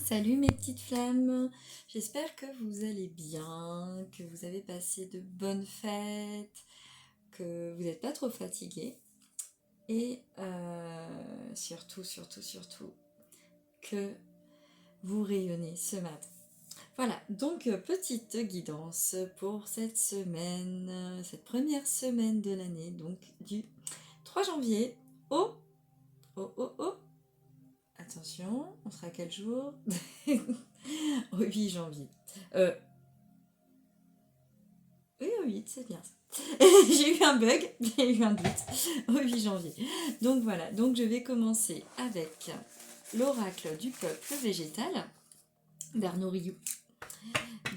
Salut mes petites flammes, j'espère que vous allez bien, que vous avez passé de bonnes fêtes, que vous n'êtes pas trop fatigués et surtout que vous rayonnez ce matin. Voilà, donc petite guidance pour cette semaine, cette première semaine de l'année, donc du 3 janvier au attention, on sera quel jour? Au 8 janvier. Oui, au 8, c'est bien ça. J'ai eu un bug, j'ai eu un doute. Au 8 janvier. Donc voilà, donc je vais commencer avec l'oracle du peuple végétal d'Arnaud Rioux.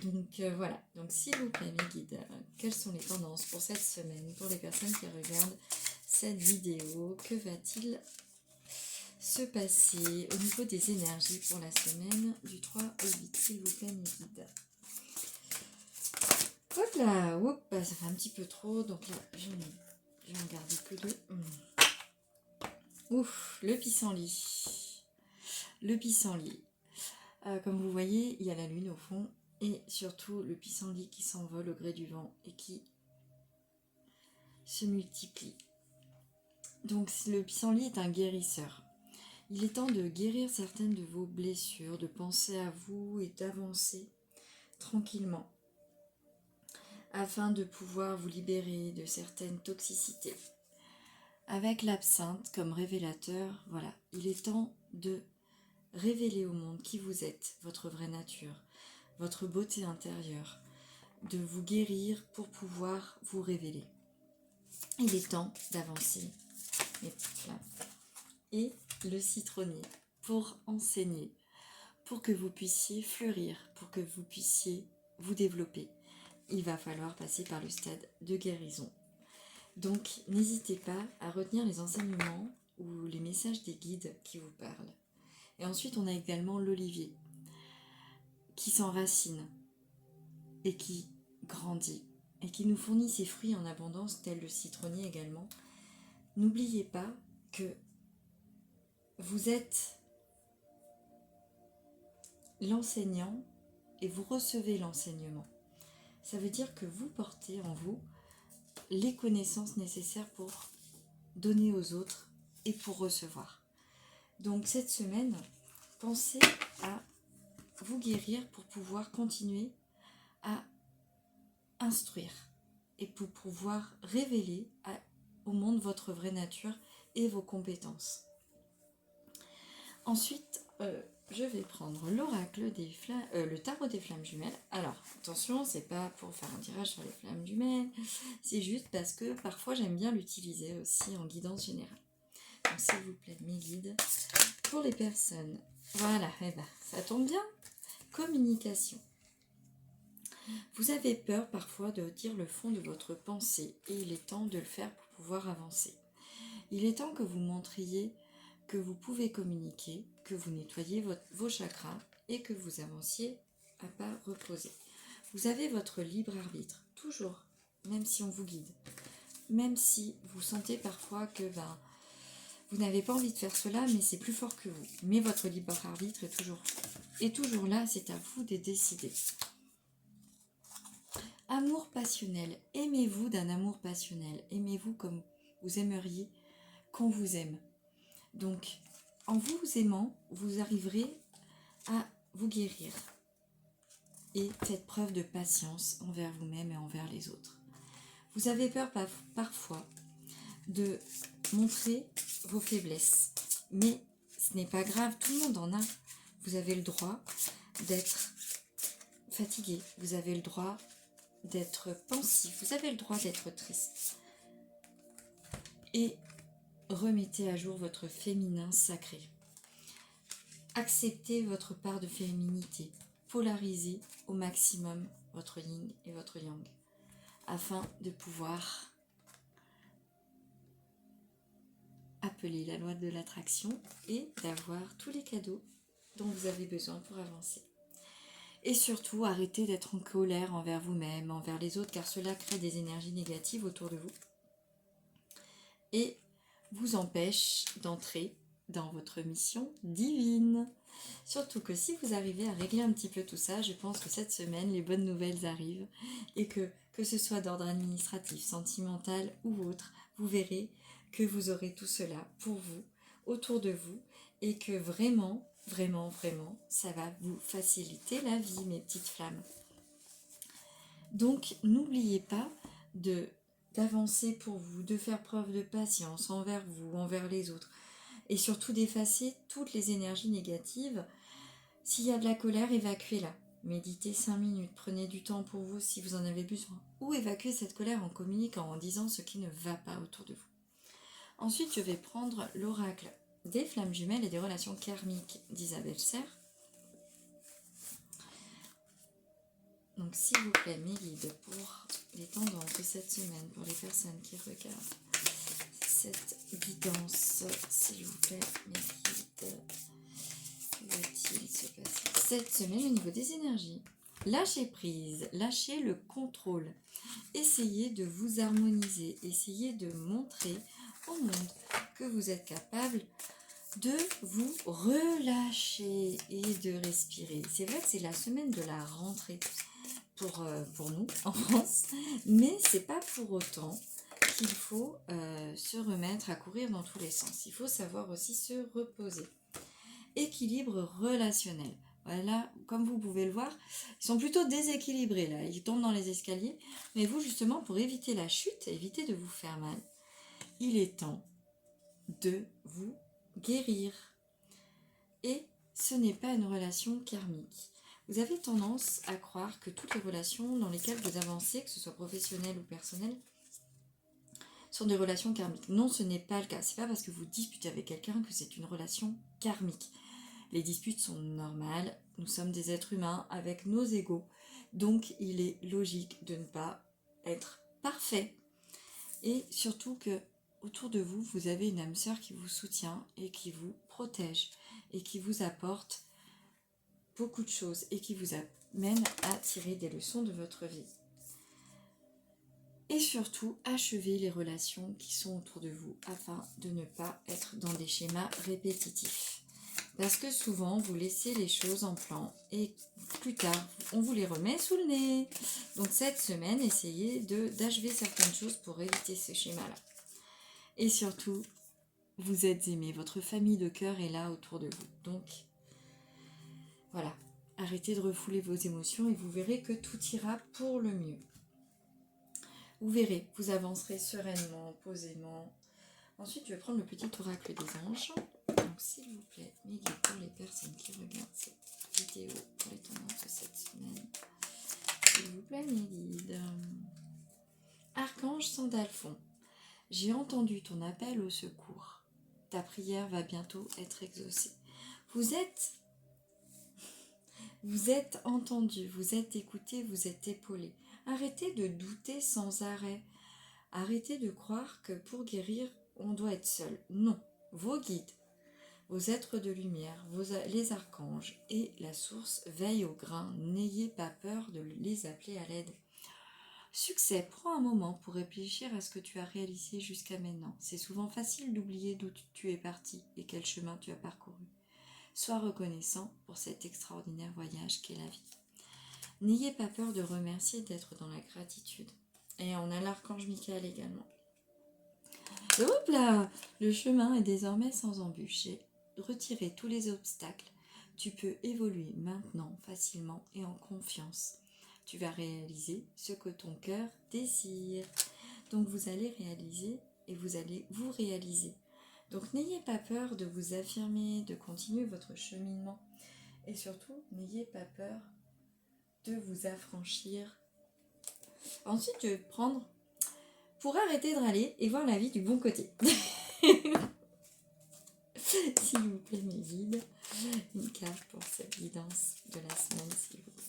Donc voilà, donc s'il vous plaît mes guides, quelles sont les tendances pour cette semaine, pour les personnes qui regardent cette vidéo? Que va-t-il se passer au niveau des énergies pour la semaine du 3 au 8, s'il vous plaît mes guides? Hop là, hop, ça fait un petit peu trop, donc là, je vais en garder que deux. Ouf, le pissenlit. Le pissenlit. Comme vous voyez, il y a la lune au fond, et surtout le pissenlit qui s'envole au gré du vent et qui se multiplie. Donc le pissenlit est un guérisseur. Il est temps de guérir certaines de vos blessures, de penser à vous et d'avancer tranquillement, afin de pouvoir vous libérer de certaines toxicités. Avec l'absinthe comme révélateur, voilà, il est temps de révéler au monde qui vous êtes, votre vraie nature, votre beauté intérieure, de vous guérir pour pouvoir vous révéler. Il est temps d'avancer, mes petites flammes. Et le citronnier, pour enseigner, pour que vous puissiez fleurir, pour que vous puissiez vous développer. Il va falloir passer par le stade de guérison. Donc, n'hésitez pas à retenir les enseignements ou les messages des guides qui vous parlent. Et ensuite, on a également l'olivier qui s'enracine et qui grandit et qui nous fournit ses fruits en abondance, tel le citronnier également. N'oubliez pas que vous êtes l'enseignant et vous recevez l'enseignement. Ça veut dire que vous portez en vous les connaissances nécessaires pour donner aux autres et pour recevoir. Donc cette semaine, pensez à vous guérir pour pouvoir continuer à instruire et pour pouvoir révéler au monde votre vraie nature et vos compétences. Ensuite, je vais prendre l'oracle des flammes, le tarot des flammes jumelles. Alors, attention, c'est pas pour faire un tirage sur les flammes jumelles, c'est juste parce que parfois j'aime bien l'utiliser aussi en guidance générale. Donc, s'il vous plaît, mes guides, pour les personnes, voilà, ça tombe bien, communication. Vous avez peur parfois de dire le fond de votre pensée et il est temps de le faire pour pouvoir avancer. Il est temps que vous montriez que vous pouvez communiquer, que vous nettoyez vos chakras et que vous avanciez à pas reposés. Vous avez votre libre arbitre, toujours, même si on vous guide. Même si vous sentez parfois que vous n'avez pas envie de faire cela, mais c'est plus fort que vous. Mais votre libre arbitre est toujours là, c'est à vous de décider. Amour passionnel, aimez-vous d'un amour passionnel, aimez-vous comme vous aimeriez qu'on vous aime. Donc, en vous aimant, vous arriverez à vous guérir. Et faites preuve de patience envers vous-même et envers les autres. Vous avez peur parfois de montrer vos faiblesses. Mais ce n'est pas grave, tout le monde en a. Vous avez le droit d'être fatigué. Vous avez le droit d'être pensif. Vous avez le droit d'être triste. Et remettez à jour votre féminin sacré. Acceptez votre part de féminité. Polarisez au maximum votre yin et votre yang afin de pouvoir appeler la loi de l'attraction et d'avoir tous les cadeaux dont vous avez besoin pour avancer. Et surtout, arrêtez d'être en colère envers vous-même, envers les autres, car cela crée des énergies négatives autour de vous et vous empêche d'entrer dans votre mission divine. Surtout que si vous arrivez à régler un petit peu tout ça, je pense que cette semaine, les bonnes nouvelles arrivent et que ce soit d'ordre administratif, sentimental ou autre, vous verrez que vous aurez tout cela pour vous, autour de vous, et que vraiment, vraiment, vraiment, ça va vous faciliter la vie, mes petites flammes. Donc, n'oubliez pas d'avancer pour vous, de faire preuve de patience envers vous, envers les autres, et surtout d'effacer toutes les énergies négatives. S'il y a de la colère, évacuez-la. Méditez 5 minutes, prenez du temps pour vous si vous en avez besoin, ou évacuez cette colère en communiquant, en disant ce qui ne va pas autour de vous. Ensuite, je vais prendre l'oracle des flammes jumelles et des relations karmiques d'Isabelle Serre. Donc, s'il vous plaît, mes guides, pour les tendances de cette semaine, pour les personnes qui regardent cette guidance, s'il vous plaît, mes guides, que va-t-il se passer cette semaine au niveau des énergies? Lâchez prise, lâchez le contrôle. Essayez de vous harmoniser, essayez de montrer au monde que vous êtes capable de vous relâcher et de respirer. C'est vrai que c'est la semaine de la rentrée pour nous en France, mais c'est pas pour autant qu'il faut se remettre à courir dans tous les sens. Il faut savoir aussi se reposer. Équilibre relationnel. Voilà, comme vous pouvez le voir, ils sont plutôt déséquilibrés là, ils tombent dans les escaliers. Mais vous, justement, pour éviter la chute, éviter de vous faire mal, il est temps de vous guérir. Et ce n'est pas une relation karmique. Vous avez tendance à croire que toutes les relations dans lesquelles vous avancez, que ce soit professionnel ou personnel, sont des relations karmiques. Non, ce n'est pas le cas. C'est pas parce que vous disputez avec quelqu'un que c'est une relation karmique. Les disputes sont normales. Nous sommes des êtres humains avec nos égos. Donc, il est logique de ne pas être parfait. Et surtout que autour de vous, vous avez une âme sœur qui vous soutient et qui vous protège et qui vous apporte beaucoup de choses et qui vous amène à tirer des leçons de votre vie. Et surtout, achevez les relations qui sont autour de vous afin de ne pas être dans des schémas répétitifs. Parce que souvent, vous laissez les choses en plan et plus tard, on vous les remet sous le nez. Donc cette semaine, essayez d'achever certaines choses pour éviter ce schéma-là. Et surtout, vous êtes aimé, votre famille de cœur est là autour de vous. Donc, voilà, arrêtez de refouler vos émotions et vous verrez que tout ira pour le mieux. Vous verrez, vous avancerez sereinement, posément. Ensuite, je vais prendre le petit oracle des anges. Donc, s'il vous plaît, mes guides, pour les personnes qui regardent cette vidéo, pour les tendances de cette semaine. S'il vous plaît, mes guides. Archange Sandalphon, j'ai entendu ton appel au secours. Ta prière va bientôt être exaucée. Vous êtes entendu, vous êtes écouté, vous êtes épaulé. Arrêtez de douter sans arrêt. Arrêtez de croire que pour guérir, on doit être seul. Non, vos guides, vos êtres de lumière, les archanges et la source veillent au grain. N'ayez pas peur de les appeler à l'aide. Succès, prends un moment pour réfléchir à ce que tu as réalisé jusqu'à maintenant. C'est souvent facile d'oublier d'où tu es parti et quel chemin tu as parcouru. Sois reconnaissant pour cet extraordinaire voyage qu'est la vie. N'ayez pas peur de remercier, d'être dans la gratitude. Et on a l'archange Michael également. Hop là, le chemin est désormais sans embûche. J'ai retiré tous les obstacles. Tu peux évoluer maintenant facilement et en confiance. Tu vas réaliser ce que ton cœur désire. Donc vous allez réaliser et vous allez vous réaliser. Donc n'ayez pas peur de vous affirmer, de continuer votre cheminement. Et surtout, n'ayez pas peur de vous affranchir. Ensuite, je vais prendre pour arrêter de râler et voir la vie du bon côté. S'il vous plaît, mes guides, une carte pour cette guidance de la semaine, s'il vous plaît.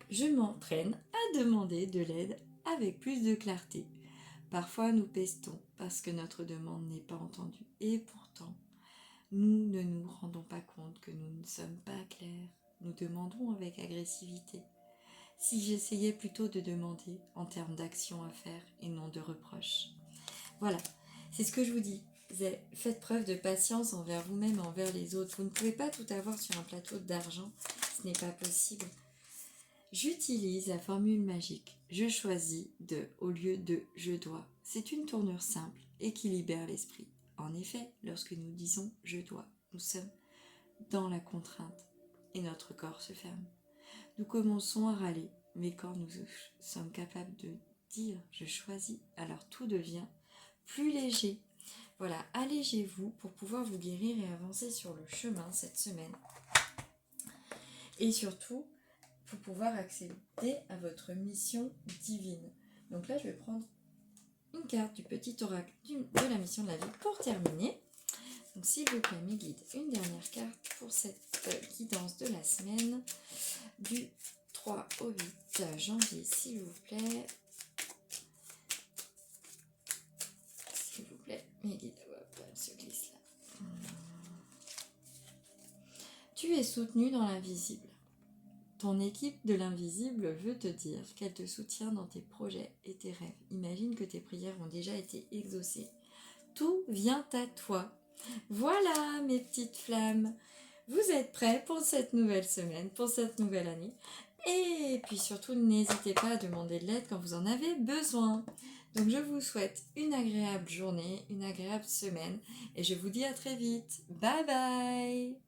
Je m'entraîne à demander de l'aide avec plus de clarté. Parfois, nous pestons parce que notre demande n'est pas entendue. Et pourtant, nous ne nous rendons pas compte que nous ne sommes pas clairs. Nous demandons avec agressivité. Si j'essayais plutôt de demander en termes d'action à faire et non de reproches. Voilà, c'est ce que je vous dis. faites preuve de patience envers vous-même et envers les autres. Vous ne pouvez pas tout avoir sur un plateau d'argent, ce n'est pas possible. J'utilise la formule magique. Je choisis de au lieu de je dois. C'est une tournure simple et qui libère l'esprit. En effet, lorsque nous disons je dois, nous sommes dans la contrainte et notre corps se ferme. Nous commençons à râler, mais quand nous sommes capables de dire je choisis, alors tout devient plus léger. Voilà, allégez-vous pour pouvoir vous guérir et avancer sur le chemin cette semaine. Et surtout, pour pouvoir accéder à votre mission divine. Donc là, je vais prendre une carte du petit oracle de la mission de la vie pour terminer. Donc s'il vous plaît, mes guides, une dernière carte pour cette guidance de la semaine du 3 au 8 janvier, s'il vous plaît. S'il vous plaît, mes guides, hop, elle se glisse là. Tu es soutenu dans l'invisible. Ton équipe de l'invisible veut te dire qu'elle te soutient dans tes projets et tes rêves. Imagine que tes prières ont déjà été exaucées. Tout vient à toi. Voilà mes petites flammes. Vous êtes prêts pour cette nouvelle semaine, pour cette nouvelle année. Et puis surtout, n'hésitez pas à demander de l'aide quand vous en avez besoin. Donc je vous souhaite une agréable journée, une agréable semaine. Et je vous dis à très vite. Bye bye!